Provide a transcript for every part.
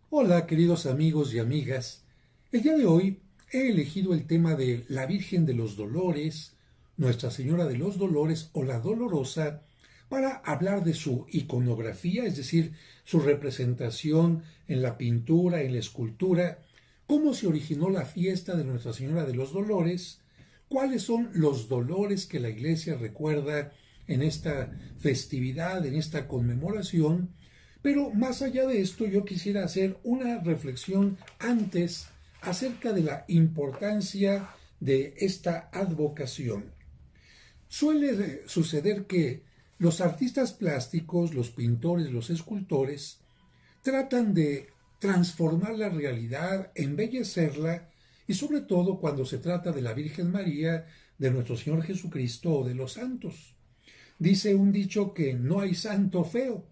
Hola, queridos amigos y amigas. El día de hoy he elegido el tema de la Virgen de los Dolores, Nuestra Señora de los Dolores o la Dolorosa, para hablar de su iconografía, es decir, su representación en la pintura, en la escultura, cómo se originó la fiesta de Nuestra Señora de los Dolores, cuáles son los dolores que la Iglesia recuerda en esta festividad, en esta conmemoración. Pero más allá de esto, yo quisiera hacer una reflexión antes acerca de la importancia de esta advocación. Suele suceder que los artistas plásticos, los pintores, los escultores, tratan de transformar la realidad, embellecerla, y sobre todo cuando se trata de la Virgen María, de nuestro Señor Jesucristo o de los santos. Dice un dicho que no hay santo feo.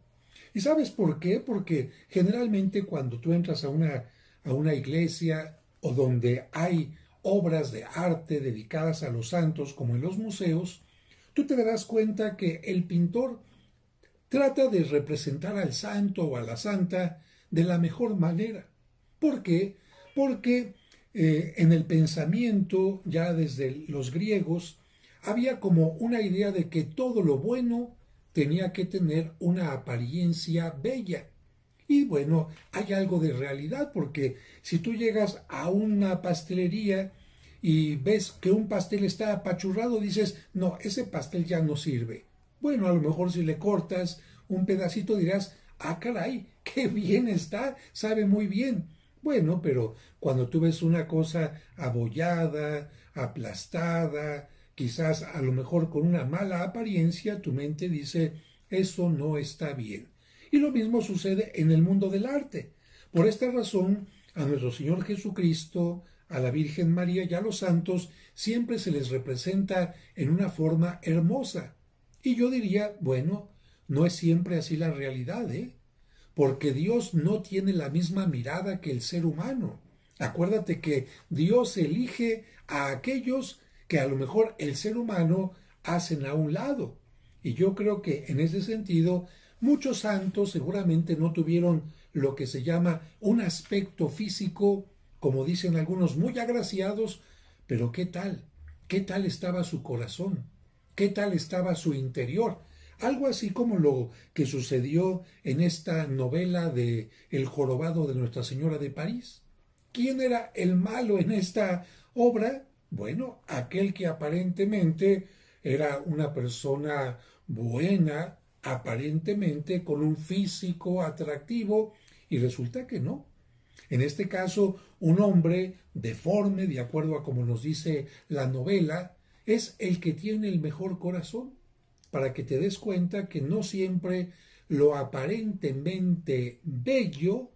¿Y sabes por qué? Porque generalmente cuando tú entras a una iglesia o donde hay obras de arte dedicadas a los santos, como en los museos, tú te darás cuenta que el pintor trata de representar al santo o a la santa de la mejor manera. ¿Por qué? Porque en el pensamiento, ya desde los griegos, había como una idea de que todo lo bueno tenía que tener una apariencia bella. Y bueno, hay algo de realidad, porque si tú llegas a una pastelería y ves que un pastel está apachurrado, dices, no, ese pastel ya no sirve. Bueno, a lo mejor si le cortas un pedacito dirás, ah, caray, qué bien está, sabe muy bien. Bueno, pero cuando tú ves una cosa abollada, aplastada, quizás a lo mejor con una mala apariencia, tu mente dice, eso no está bien. Y lo mismo sucede en el mundo del arte. Por esta razón, a nuestro Señor Jesucristo, a la Virgen María y a los santos siempre se les representa en una forma hermosa. Y yo diría, bueno, no es siempre así la realidad, ¿eh? Porque Dios no tiene la misma mirada que el ser humano. Acuérdate que Dios elige a aquellos que a lo mejor el ser humano hacen a un lado. Y yo creo que en ese sentido muchos santos seguramente no tuvieron lo que se llama un aspecto físico, como dicen algunos, muy agraciados, pero ¿qué tal? ¿Qué tal estaba su corazón? ¿Qué tal estaba su interior? Algo así como lo que sucedió en esta novela de El jorobado de Nuestra Señora de París. ¿Quién era el malo en esta obra? Bueno, aquel que aparentemente era una persona buena, aparentemente con un físico atractivo, y resulta que no. En este caso, un hombre deforme, de acuerdo a como nos dice la novela, es el que tiene el mejor corazón, para que te des cuenta que no siempre lo aparentemente bello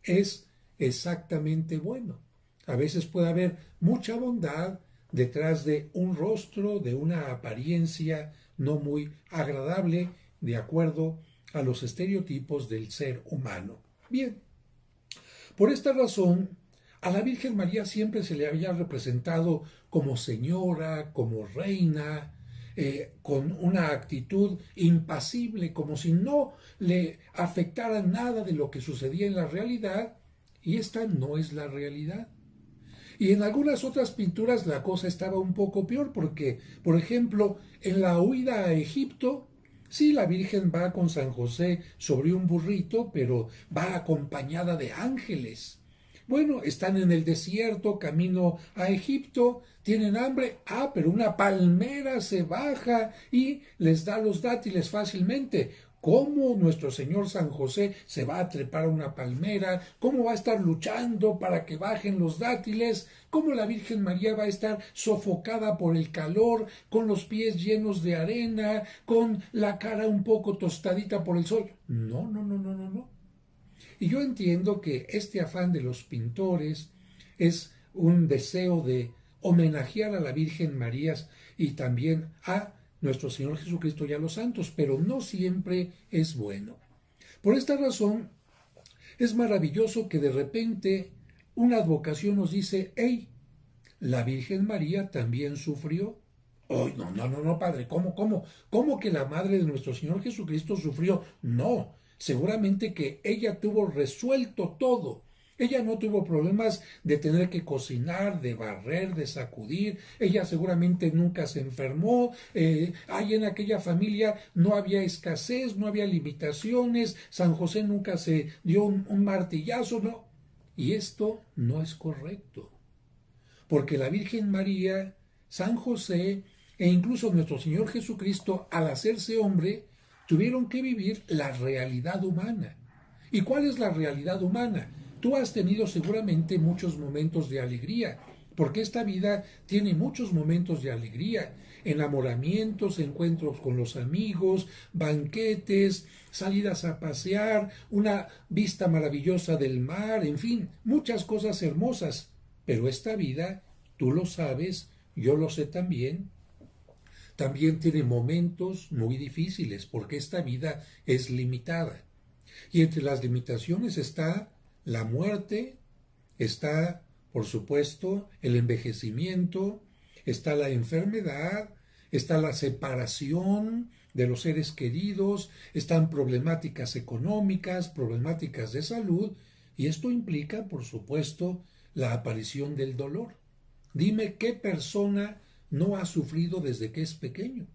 es exactamente bueno. A veces puede haber mucha bondad detrás de un rostro, de una apariencia no muy agradable, de acuerdo a los estereotipos del ser humano. Bien, por esta razón, a la Virgen María siempre se le había representado como señora, como reina, con una actitud impasible, como si no le afectara nada de lo que sucedía en la realidad, y esta no es la realidad. Y en algunas otras pinturas la cosa estaba un poco peor, porque, por ejemplo, en la huida a Egipto, sí, la Virgen va con San José sobre un burrito, pero va acompañada de ángeles. Bueno, están en el desierto, camino a Egipto, tienen hambre, pero una palmera se baja y les da los dátiles fácilmente. ¿Cómo nuestro Señor San José se va a trepar a una palmera? ¿Cómo va a estar luchando para que bajen los dátiles? ¿Cómo la Virgen María va a estar sofocada por el calor, con los pies llenos de arena, con la cara un poco tostadita por el sol? No, no, no, no, no, no. Y yo entiendo que este afán de los pintores es un deseo de homenajear a la Virgen María y también a nuestro Señor Jesucristo y a los santos, pero no siempre es bueno. Por esta razón, es maravilloso que de repente una advocación nos dice, hey, la Virgen María también sufrió. Oh, no, no, no, no, padre, ¿cómo que la madre de nuestro Señor Jesucristo sufrió? No, seguramente que ella tuvo resuelto todo. Ella no tuvo problemas de tener que cocinar, de barrer, de sacudir. Ella seguramente nunca se enfermó. Ahí en aquella familia no había escasez, no había limitaciones. San José nunca se dio un martillazo, no. Y esto no es correcto. Porque la Virgen María, San José e incluso nuestro Señor Jesucristo, al hacerse hombre, tuvieron que vivir la realidad humana. ¿Y cuál es la realidad humana? Tú has tenido seguramente muchos momentos de alegría, porque esta vida tiene muchos momentos de alegría, enamoramientos, encuentros con los amigos, banquetes, salidas a pasear, una vista maravillosa del mar, en fin, muchas cosas hermosas. Pero esta vida, tú lo sabes, yo lo sé también tiene momentos muy difíciles, porque esta vida es limitada. Y entre las limitaciones está la muerte, está, por supuesto, el envejecimiento, está la enfermedad, está la separación de los seres queridos, están problemáticas económicas, problemáticas de salud, y esto implica, por supuesto, la aparición del dolor. Dime qué persona no ha sufrido desde que es pequeño.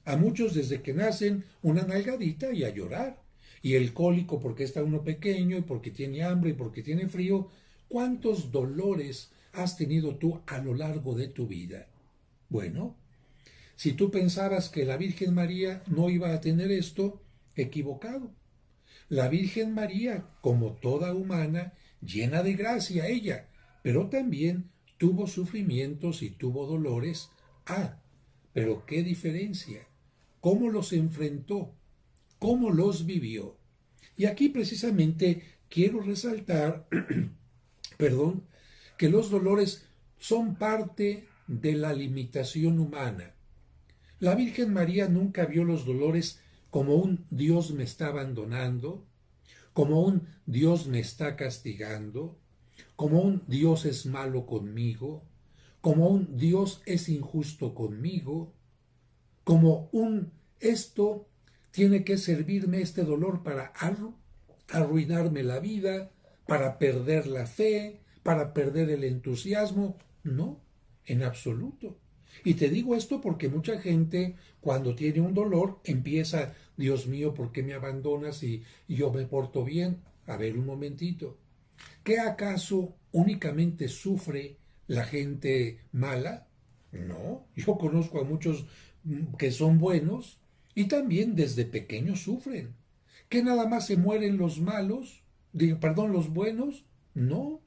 A muchos desde que nacen una nalgadita y a llorar. Y el cólico porque está uno pequeño y porque tiene hambre y porque tiene frío. ¿Cuántos dolores has tenido tú a lo largo de tu vida? Bueno, si tú pensabas que la Virgen María no iba a tener esto, equivocado. La Virgen María, como toda humana, llena de gracia ella, pero también tuvo sufrimientos y tuvo dolores. Ah, pero qué diferencia. ¿Cómo los enfrentó? ¿Cómo los vivió? Y aquí precisamente quiero resaltar, perdón, que los dolores son parte de la limitación humana. La Virgen María nunca vio los dolores como un Dios me está abandonando, como un Dios me está castigando, como un Dios es malo conmigo, como un Dios es injusto conmigo, como un esto tiene que servirme este dolor para arruinarme la vida, para perder la fe, para perder el entusiasmo. No, en absoluto. Y te digo esto porque mucha gente cuando tiene un dolor empieza, Dios mío, ¿por qué me abandonas y yo me porto bien? A ver un momentito. ¿Qué acaso únicamente sufre la gente mala? No, yo conozco a muchos que son buenos y también desde pequeños sufren. ¿Que nada más se mueren los malos? Perdón, los buenos. No,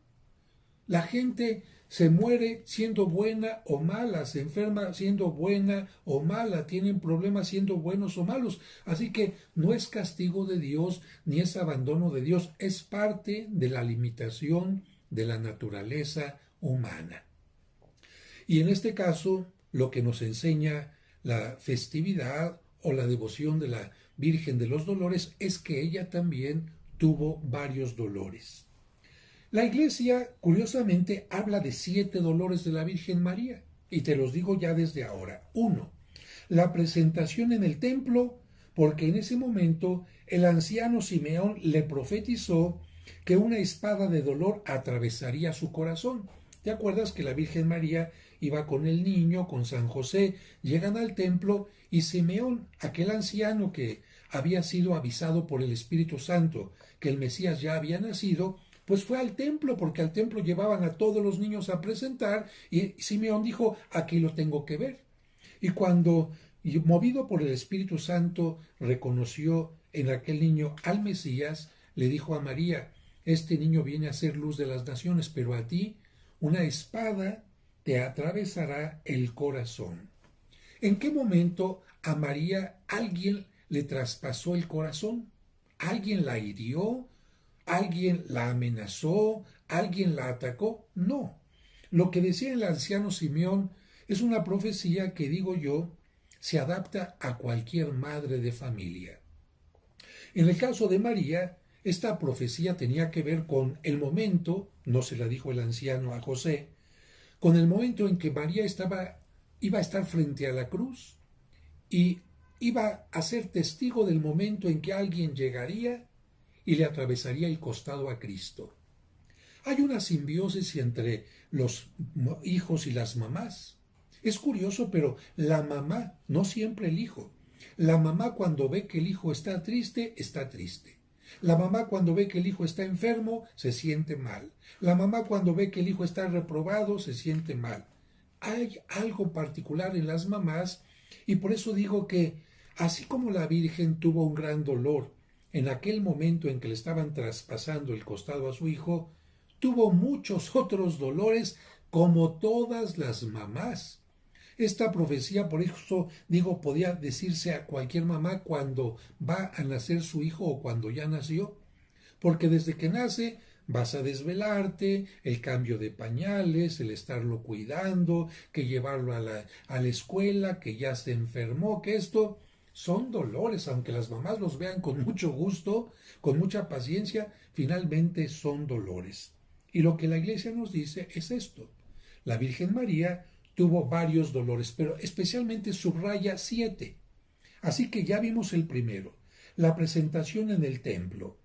la gente se muere siendo buena o mala, se enferma siendo buena o mala, tienen problemas siendo buenos o malos. Así que no es castigo de Dios ni es abandono de Dios, es parte de la limitación de la naturaleza humana. Y en este caso, lo que nos enseña la festividad o la devoción de la Virgen de los Dolores es que ella también tuvo varios dolores. La Iglesia, curiosamente, habla de 7 dolores de la Virgen María, y te los digo ya desde ahora. 1. La presentación en el templo, porque en ese momento el anciano Simeón le profetizó que una espada de dolor atravesaría su corazón. ¿Te acuerdas que la Virgen María iba con el niño, con San José, llegan al templo y Simeón, aquel anciano que había sido avisado por el Espíritu Santo que el Mesías ya había nacido, pues fue al templo, porque al templo llevaban a todos los niños a presentar, y Simeón dijo, aquí lo tengo que ver. Y cuando, movido por el Espíritu Santo, reconoció en aquel niño al Mesías, le dijo a María, este niño viene a ser luz de las naciones, pero a ti una espada te atravesará el corazón. ¿En qué momento a María alguien le traspasó el corazón? ¿Alguien la hirió? ¿Alguien la amenazó? ¿Alguien la atacó? No. Lo que decía el anciano Simeón es una profecía que, digo yo, se adapta a cualquier madre de familia. En el caso de María, esta profecía tenía que ver con el momento, no se la dijo el anciano a José, con el momento en que María iba a estar frente a la cruz y iba a ser testigo del momento en que alguien llegaría y le atravesaría el costado a Cristo. Hay una simbiosis entre los hijos y las mamás. Es curioso, pero la mamá, no siempre el hijo. La mamá cuando ve que el hijo está triste, está triste. La mamá cuando ve que el hijo está enfermo, se siente mal. La mamá cuando ve que el hijo está reprobado, se siente mal. Hay algo particular en las mamás y por eso digo que así como la Virgen tuvo un gran dolor en aquel momento en que le estaban traspasando el costado a su hijo, tuvo muchos otros dolores como todas las mamás. Esta profecía, por eso digo, podía decirse a cualquier mamá cuando va a nacer su hijo o cuando ya nació, porque desde que nace vas a desvelarte, el cambio de pañales, el estarlo cuidando, que llevarlo a la escuela, que ya se enfermó, que esto son dolores, aunque las mamás los vean con mucho gusto, con mucha paciencia, finalmente son dolores. Y lo que la Iglesia nos dice es esto. La Virgen María tuvo varios dolores, pero especialmente subraya 7. Así que ya vimos el primero, la presentación en el templo.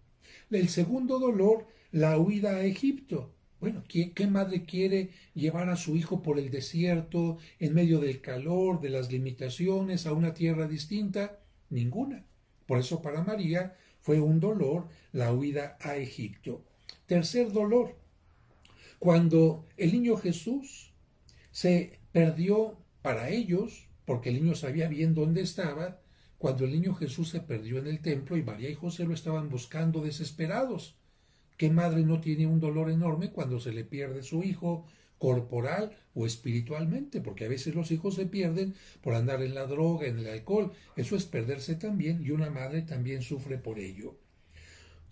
El segundo dolor, la huida a Egipto. Bueno, ¿qué madre quiere llevar a su hijo por el desierto, en medio del calor, de las limitaciones, a una tierra distinta? Ninguna. Por eso para María fue un dolor la huida a Egipto. Tercer dolor, cuando el niño Jesús se perdió para ellos, porque el niño sabía bien dónde estaba, cuando el niño Jesús se perdió en el templo y María y José lo estaban buscando desesperados. ¿Qué madre no tiene un dolor enorme cuando se le pierde su hijo corporal o espiritualmente? Porque a veces los hijos se pierden por andar en la droga, en el alcohol. Eso es perderse también y una madre también sufre por ello.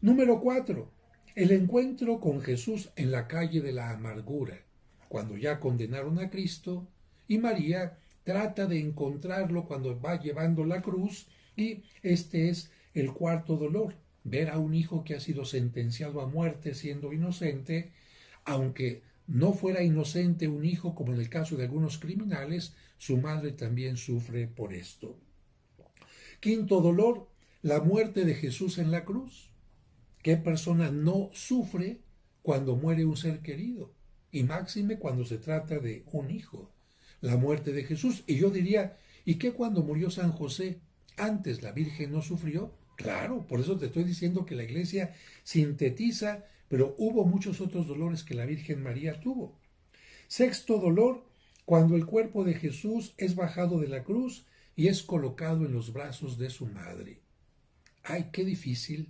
Número 4. El encuentro con Jesús en la calle de la amargura, cuando ya condenaron a Cristo, y María trata de encontrarlo cuando va llevando la cruz, y este es el cuarto dolor, ver a un hijo que ha sido sentenciado a muerte siendo inocente, aunque no fuera inocente un hijo como en el caso de algunos criminales, su madre también sufre por esto. Quinto dolor, la muerte de Jesús en la cruz. ¿Qué persona no sufre cuando muere un ser querido? Y máxime cuando se trata de un hijo. La muerte de Jesús. Y yo diría, ¿y qué cuando murió San José? ¿Antes la Virgen no sufrió? Claro, por eso te estoy diciendo que la Iglesia sintetiza, pero hubo muchos otros dolores que la Virgen María tuvo. Sexto dolor, cuando el cuerpo de Jesús es bajado de la cruz y es colocado en los brazos de su madre. ¡Ay, qué difícil!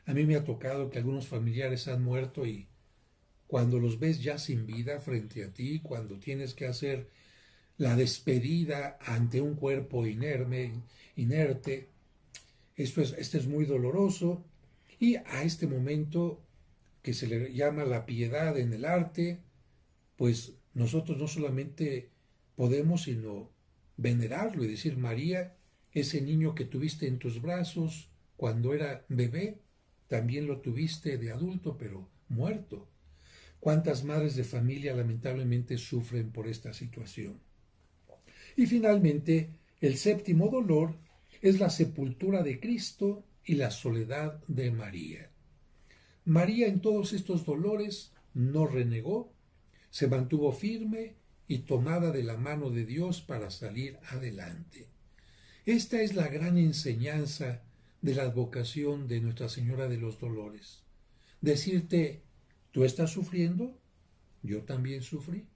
A mí me ha tocado que algunos familiares han muerto y cuando los ves ya sin vida frente a ti, cuando tienes que hacer la despedida ante un cuerpo inerte, este es muy doloroso. Y a este momento que se le llama la piedad en el arte, pues nosotros no solamente podemos sino venerarlo y decir, María, ese niño que tuviste en tus brazos cuando era bebé, también lo tuviste de adulto, pero muerto. ¿Cuántas madres de familia lamentablemente sufren por esta situación? Y finalmente, el séptimo dolor es la sepultura de Cristo y la soledad de María. María en todos estos dolores no renegó, se mantuvo firme y tomada de la mano de Dios para salir adelante. Esta es la gran enseñanza de la advocación de Nuestra Señora de los Dolores. Decirte, tú estás sufriendo, yo también sufrí.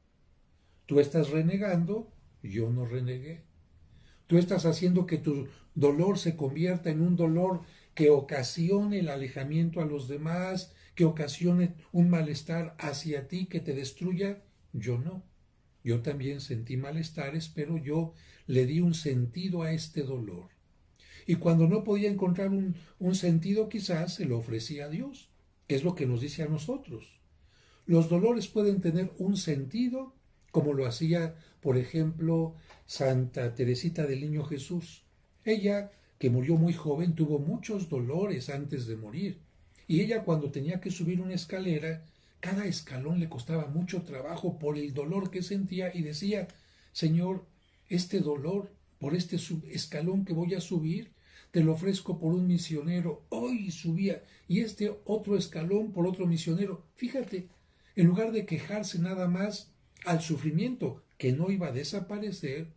Tú estás renegando, yo no renegué. Tú estás haciendo que tu dolor se convierta en un dolor que ocasione el alejamiento a los demás, que ocasione un malestar hacia ti, que te destruya. Yo no. Yo también sentí malestares, pero yo le di un sentido a este dolor. Y cuando no podía encontrar un sentido, quizás se lo ofrecía a Dios, que es lo que nos dice a nosotros. Los dolores pueden tener un sentido, como lo hacía, por ejemplo, Santa Teresita del Niño Jesús. Ella, que murió muy joven, tuvo muchos dolores antes de morir. Y ella, cuando tenía que subir una escalera, cada escalón le costaba mucho trabajo por el dolor que sentía y decía, Señor, este dolor por este escalón que voy a subir, te lo ofrezco por un misionero. Hoy subía, y este otro escalón por otro misionero. Fíjate, en lugar de quejarse nada más al sufrimiento que no iba a desaparecer,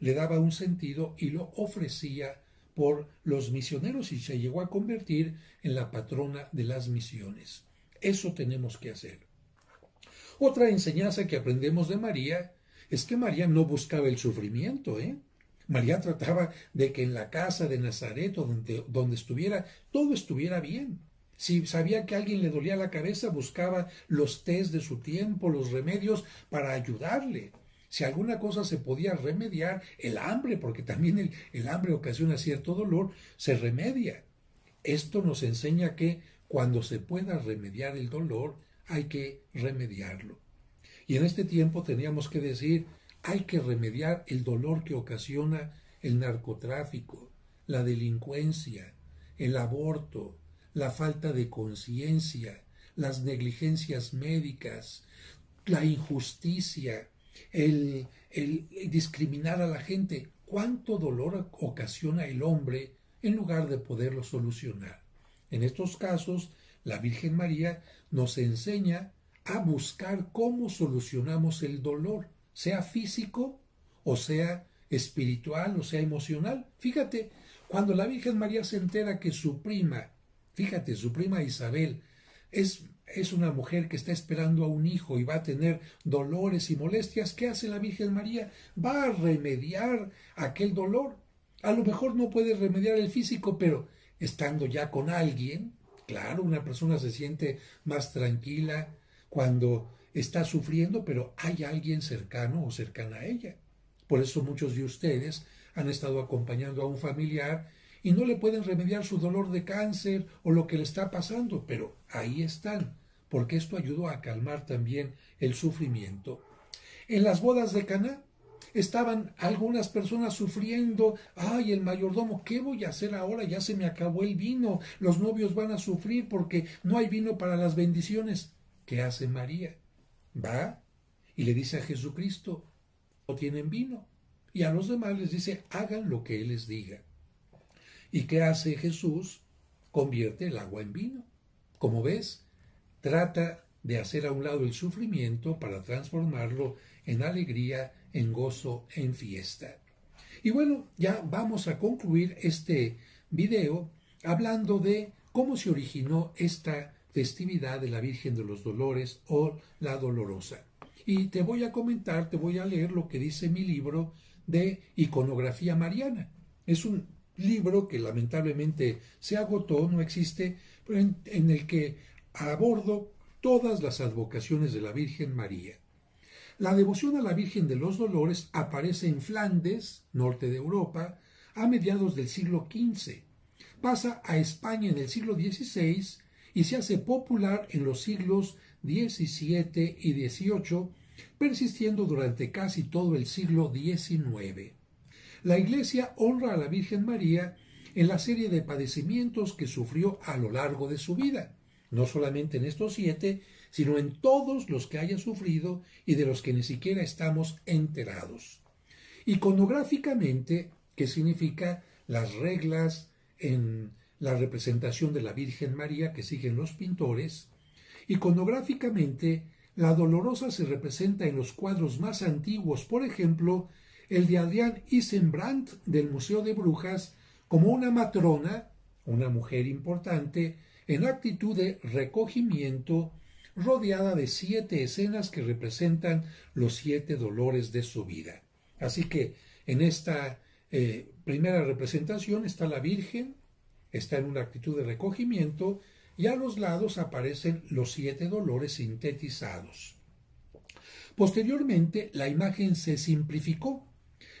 le daba un sentido y lo ofrecía por los misioneros y se llegó a convertir en la patrona de las misiones. Eso tenemos que hacer. Otra enseñanza que aprendemos de María es que María no buscaba el sufrimiento, María trataba de que en la casa de Nazaret, donde estuviera, todo estuviera bien. Si sabía que a alguien le dolía la cabeza, buscaba los tés de su tiempo, los remedios para ayudarle. Si alguna cosa se podía remediar, el hambre, porque también el hambre ocasiona cierto dolor, se remedia. Esto nos enseña que cuando se pueda remediar el dolor, hay que remediarlo. Y en este tiempo teníamos que decir, hay que remediar el dolor que ocasiona el narcotráfico, la delincuencia, el aborto, la falta de conciencia, las negligencias médicas, la injusticia, el discriminar a la gente. ¿Cuánto dolor ocasiona el hombre en lugar de poderlo solucionar? En estos casos, la Virgen María nos enseña a buscar cómo solucionamos el dolor, sea físico o sea espiritual o sea emocional. Fíjate, cuando la Virgen María se entera que su prima, fíjate, su prima Isabel, es una mujer que está esperando a un hijo y va a tener dolores y molestias, ¿qué hace la Virgen María? Va a remediar aquel dolor. A lo mejor no puede remediar el físico, pero estando ya con alguien, claro, una persona se siente más tranquila cuando está sufriendo, pero hay alguien cercano o cercana a ella. Por eso muchos de ustedes han estado acompañando a un familiar y no le pueden remediar su dolor de cáncer o lo que le está pasando, pero ahí están, porque esto ayudó a calmar también el sufrimiento. En las bodas de Caná estaban algunas personas sufriendo. Ay, el mayordomo, ¿qué voy a hacer ahora? Ya se me acabó el vino. Los novios van a sufrir porque no hay vino para las bendiciones. ¿Qué hace María? Va y le dice a Jesucristo, no tienen vino. Y a los demás les dice, hagan lo que Él les diga. ¿Y qué hace Jesús? Convierte el agua en vino. Como ves, trata de hacer a un lado el sufrimiento para transformarlo en alegría, en gozo, en fiesta. Y bueno, ya vamos a concluir este video hablando de cómo se originó esta festividad de la Virgen de los Dolores o la Dolorosa. Y te voy a comentar, te voy a leer lo que dice mi libro de iconografía mariana. Es un libro que lamentablemente se agotó, no existe, pero en el que abordo todas las advocaciones de la Virgen María. La devoción a la Virgen de los Dolores aparece en Flandes, norte de Europa, a mediados del siglo XV. Pasa a España en el siglo XVI y se hace popular en los siglos XVII y XVIII, persistiendo durante casi todo el siglo XIX. La Iglesia honra a la Virgen María en la serie de padecimientos que sufrió a lo largo de su vida, no solamente en estos 7, sino en todos los que haya sufrido y de los que ni siquiera estamos enterados. Iconográficamente, ¿qué significa? Las reglas en la representación de la Virgen María que siguen los pintores. Iconográficamente, la Dolorosa se representa en los cuadros más antiguos, por ejemplo, el de Adrián Yssenbrandt del Museo de Brujas, como una matrona, una mujer importante, en actitud de recogimiento, rodeada de 7 escenas que representan los 7 dolores de su vida. Así que en esta primera representación está la Virgen, está en una actitud de recogimiento, y a los lados aparecen los 7 dolores sintetizados. Posteriormente, la imagen se simplificó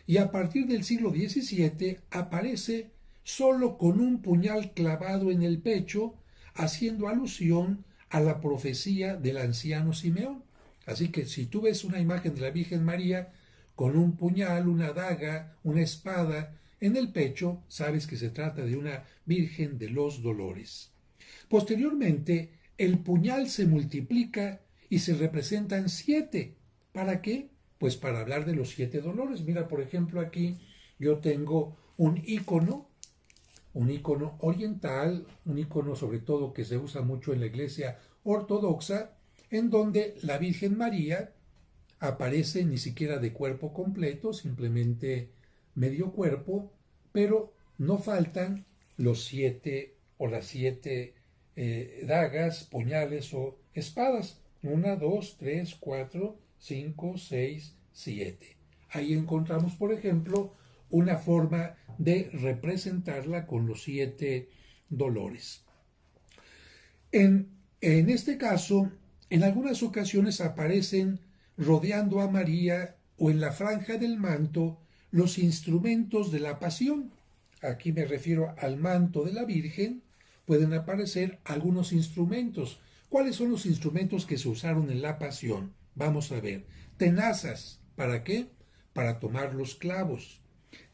y a partir del siglo XVII aparece solo con un puñal clavado en el pecho, haciendo alusión a la profecía del anciano Simeón. Así que si tú ves una imagen de la Virgen María con un puñal, una daga, una espada en el pecho, sabes que se trata de una Virgen de los Dolores. Posteriormente, el puñal se multiplica y se representan 7. ¿Para qué? Pues para hablar de los 7 dolores. Mira, por ejemplo, aquí yo tengo un icono un icono oriental, un icono sobre todo que se usa mucho en la iglesia ortodoxa, en donde la Virgen María aparece ni siquiera de cuerpo completo, simplemente medio cuerpo, pero no faltan los 7 o las 7 dagas, puñales o espadas. 1, 2, 3, 4, 5, 6, 7. Ahí encontramos, por ejemplo, una forma de representarla con los 7 dolores. En este caso, en algunas ocasiones aparecen rodeando a María o en la franja del manto los instrumentos de la pasión. Aquí me refiero al manto de la Virgen. Pueden aparecer algunos instrumentos. ¿Cuáles son los instrumentos que se usaron en la pasión? Vamos a ver. Tenazas. ¿Para qué? Para tomar los clavos.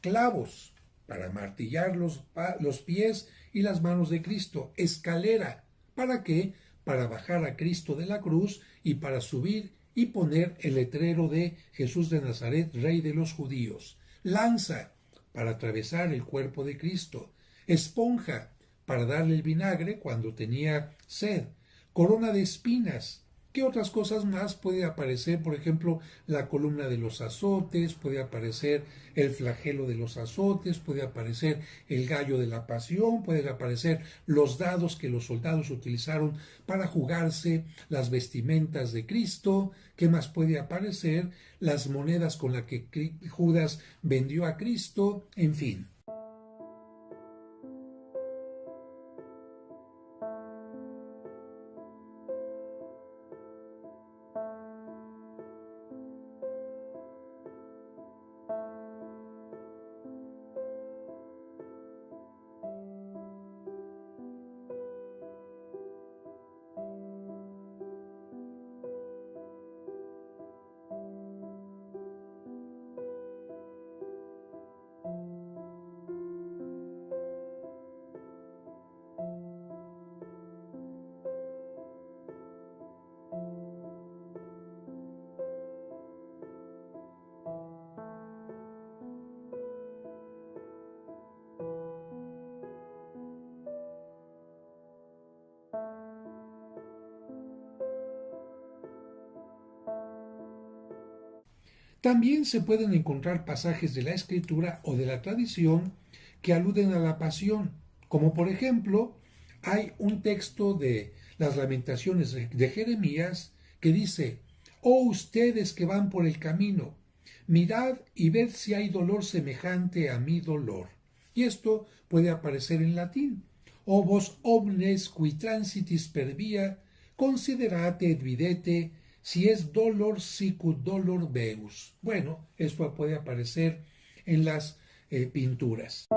Clavos. Para martillar los pies y las manos de Cristo. Escalera. ¿Para qué? Para bajar a Cristo de la cruz y para subir y poner el letrero de Jesús de Nazaret, Rey de los Judíos. Lanza, para atravesar el cuerpo de Cristo. Esponja, para darle el vinagre cuando tenía sed. Corona de espinas. ¿Qué otras cosas más puede aparecer? Por ejemplo, la columna de los azotes, puede aparecer el flagelo de los azotes, puede aparecer el gallo de la pasión, pueden aparecer los dados que los soldados utilizaron para jugarse las vestimentas de Cristo. ¿Qué más puede aparecer? Las monedas con las que Judas vendió a Cristo, en fin. También se pueden encontrar pasajes de la Escritura o de la tradición que aluden a la pasión, como por ejemplo hay un texto de las Lamentaciones de Jeremías que dice: «Oh ustedes que van por el camino, mirad y ved si hay dolor semejante a mi dolor». Y esto puede aparecer en latín: «O vos omnes qui transitis per via, considerate et videte si es dolor sicut dolor veus». Bueno, esto puede aparecer en las pinturas.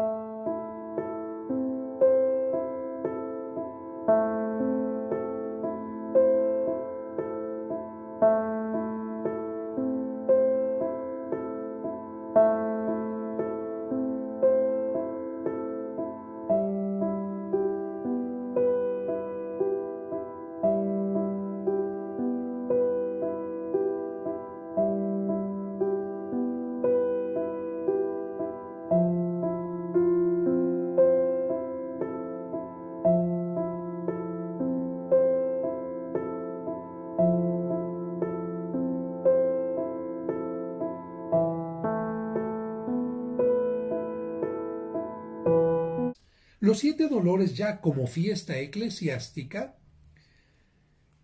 Los 7 dolores, ya como fiesta eclesiástica,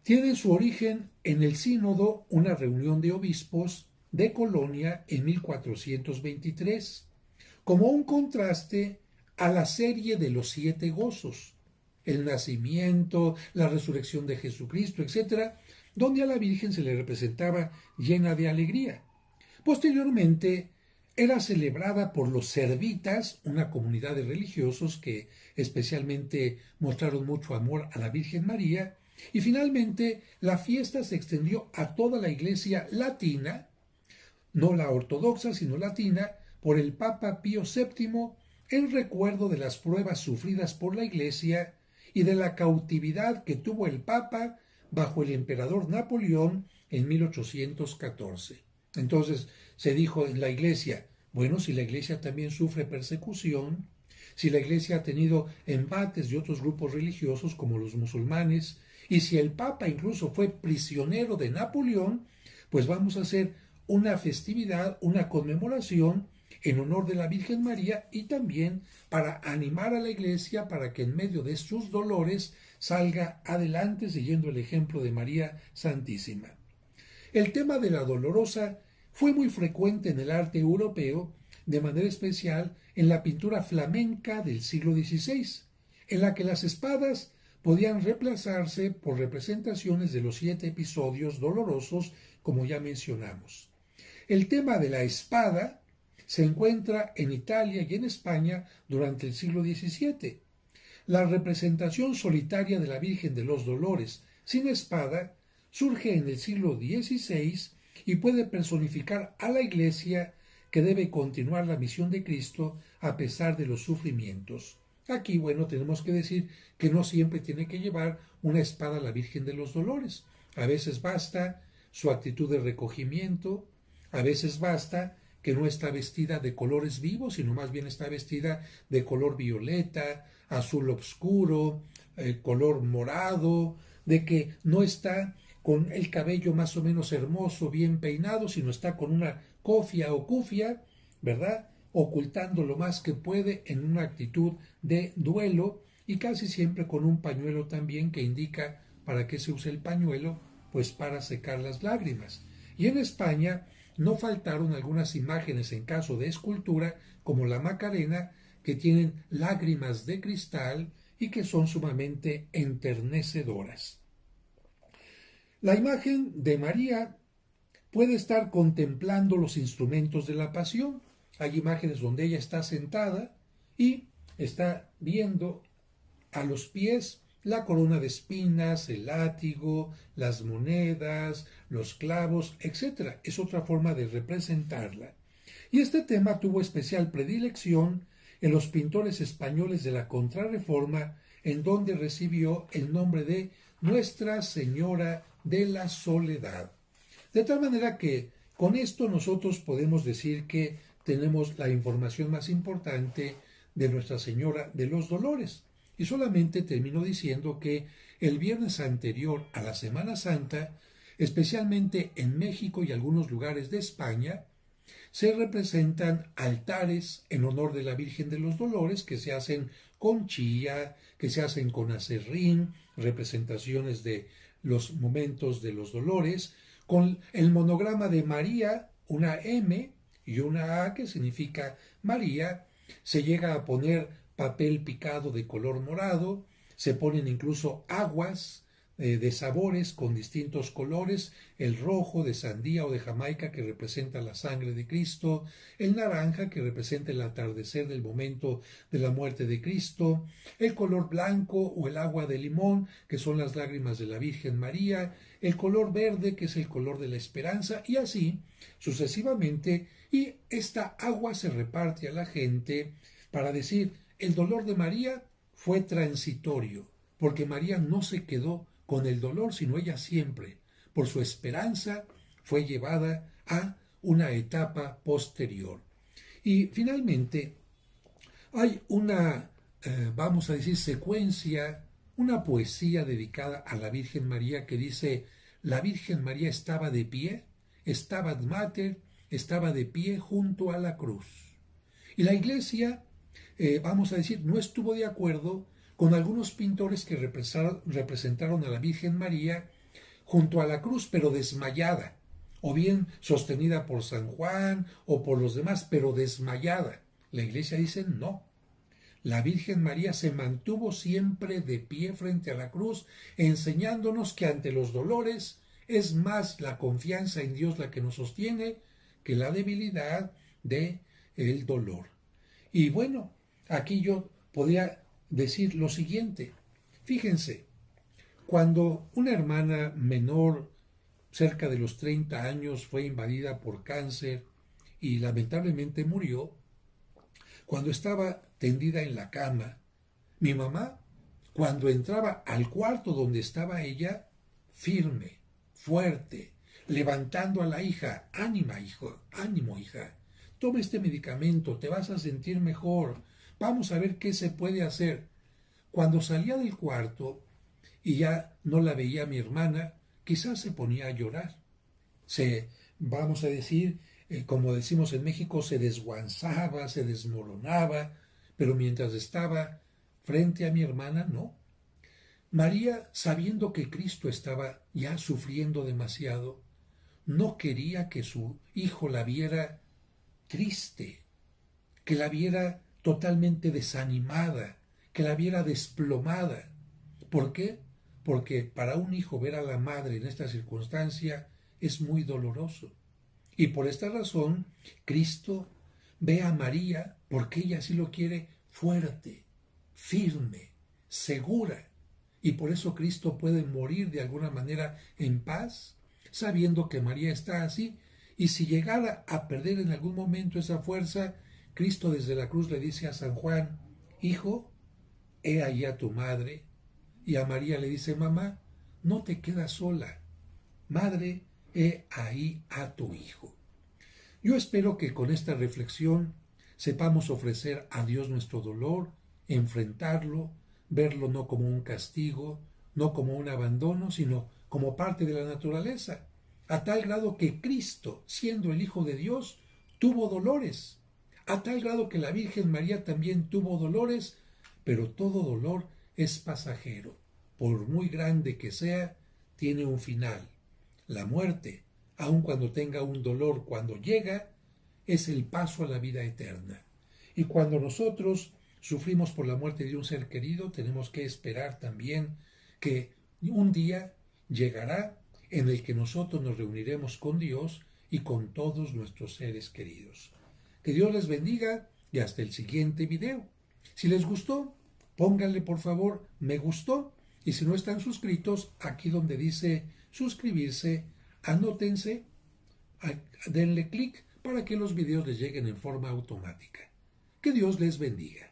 tienen su origen en el Sínodo, una reunión de obispos de Colonia en 1423, como un contraste a la serie de los 7 gozos, el nacimiento, la resurrección de Jesucristo, etc., donde a la Virgen se le representaba llena de alegría. Posteriormente, era celebrada por los servitas, una comunidad de religiosos que especialmente mostraron mucho amor a la Virgen María, y finalmente la fiesta se extendió a toda la Iglesia latina, no la ortodoxa, sino latina, por el Papa Pío VII, en recuerdo de las pruebas sufridas por la Iglesia y de la cautividad que tuvo el Papa bajo el emperador Napoleón en 1814. Entonces se dijo en la Iglesia: bueno, si la Iglesia también sufre persecución, si la Iglesia ha tenido embates de otros grupos religiosos como los musulmanes, y si el Papa incluso fue prisionero de Napoleón, pues vamos a hacer una festividad, una conmemoración en honor de la Virgen María y también para animar a la Iglesia para que en medio de sus dolores salga adelante siguiendo el ejemplo de María Santísima. El tema de la dolorosa fue muy frecuente en el arte europeo, de manera especial en la pintura flamenca del siglo XVI, en la que las espadas podían reemplazarse por representaciones de los 7 episodios dolorosos, como ya mencionamos. El tema de la espada se encuentra en Italia y en España durante el siglo XVII. La representación solitaria de la Virgen de los Dolores sin espada surge en el siglo XVI y puede personificar a la Iglesia que debe continuar la misión de Cristo a pesar de los sufrimientos. Aquí, bueno, tenemos que decir que no siempre tiene que llevar una espada la Virgen de los Dolores. A veces basta su actitud de recogimiento, a veces basta que no está vestida de colores vivos, sino más bien está vestida de color violeta, azul oscuro, color morado, de que no está con el cabello más o menos hermoso, bien peinado, sino está con una cofia o cufia, ¿verdad?, ocultando lo más que puede en una actitud de duelo y casi siempre con un pañuelo también que indica para qué se usa el pañuelo, pues para secar las lágrimas. Y en España no faltaron algunas imágenes en caso de escultura como la Macarena, que tienen lágrimas de cristal y que son sumamente enternecedoras. La imagen de María puede estar contemplando los instrumentos de la pasión. Hay imágenes donde ella está sentada y está viendo a los pies la corona de espinas, el látigo, las monedas, los clavos, etc. Es otra forma de representarla. Y este tema tuvo especial predilección en los pintores españoles de la Contrarreforma, en donde recibió el nombre de Nuestra Señora de la Soledad. De tal manera que con esto nosotros podemos decir que tenemos la información más importante de Nuestra Señora de los Dolores. Y solamente termino diciendo que el viernes anterior a la Semana Santa, especialmente en México y algunos lugares de España, se representan altares en honor de la Virgen de los Dolores que se hacen con chía, que se hacen con aserrín, representaciones de los momentos de los dolores, con el monograma de María, una M y una A que significa María. Se llega a poner papel picado de color morado, se ponen incluso aguas de sabores con distintos colores, el rojo de sandía o de Jamaica que representa la sangre de Cristo, el naranja que representa el atardecer del momento de la muerte de Cristo, el color blanco o el agua de limón que son las lágrimas de la Virgen María, el color verde que es el color de la esperanza y así sucesivamente, y esta agua se reparte a la gente para decir el dolor de María fue transitorio, porque María no se quedó con el dolor, sino ella siempre, por su esperanza, fue llevada a una etapa posterior. Y finalmente, hay una, vamos a decir, secuencia, una poesía dedicada a la Virgen María que dice, la Virgen María estaba de pie, stabat mater, estaba de pie junto a la cruz. Y la Iglesia, vamos a decir, no estuvo de acuerdo con algunos pintores que representaron a la Virgen María junto a la cruz, pero desmayada, o bien sostenida por San Juan o por los demás, pero desmayada. La Iglesia dice no. La Virgen María se mantuvo siempre de pie frente a la cruz, enseñándonos que ante los dolores es más la confianza en Dios la que nos sostiene que la debilidad del dolor. Y bueno, aquí yo podría decir lo siguiente. Fíjense, cuando una hermana menor, cerca de los 30 años, fue invadida por cáncer y lamentablemente murió, cuando estaba tendida en la cama, mi mamá, cuando entraba al cuarto donde estaba ella, firme, fuerte, levantando a la hija, ánimo hija, toma este medicamento, te vas a sentir mejor, Vamos a ver qué se puede hacer. Cuando salía del cuarto y ya no la veía mi hermana, quizás se ponía a llorar. Vamos a decir, como decimos en México, se desguanzaba, se desmoronaba, pero mientras estaba frente a mi hermana, no. María, sabiendo que Cristo estaba ya sufriendo demasiado, no quería que su hijo la viera triste, que la viera totalmente desanimada, que la viera desplomada. ¿Por qué? Porque para un hijo ver a la madre en esta circunstancia es muy doloroso. Y por esta razón, Cristo ve a María, porque ella sí lo quiere, fuerte, firme, segura. Y por eso Cristo puede morir de alguna manera en paz, sabiendo que María está así. Y si llegara a perder en algún momento esa fuerza, Cristo desde la cruz le dice a San Juan, hijo, he ahí a tu madre. Y a María le dice, mamá, no te quedas sola. Madre, he ahí a tu hijo. Yo espero que con esta reflexión sepamos ofrecer a Dios nuestro dolor, enfrentarlo, verlo no como un castigo, no como un abandono, sino como parte de la naturaleza, a tal grado que Cristo, siendo el Hijo de Dios, tuvo dolores, a tal grado que la Virgen María también tuvo dolores, pero todo dolor es pasajero. Por muy grande que sea, tiene un final. La muerte, aun cuando tenga un dolor, cuando llega, es el paso a la vida eterna. Y cuando nosotros sufrimos por la muerte de un ser querido, tenemos que esperar también que un día llegará en el que nosotros nos reuniremos con Dios y con todos nuestros seres queridos. Que Dios les bendiga y hasta el siguiente video. Si les gustó, pónganle por favor me gustó, y si no están suscritos, aquí donde dice suscribirse, anótense, denle clic para que los videos les lleguen en forma automática. Que Dios les bendiga.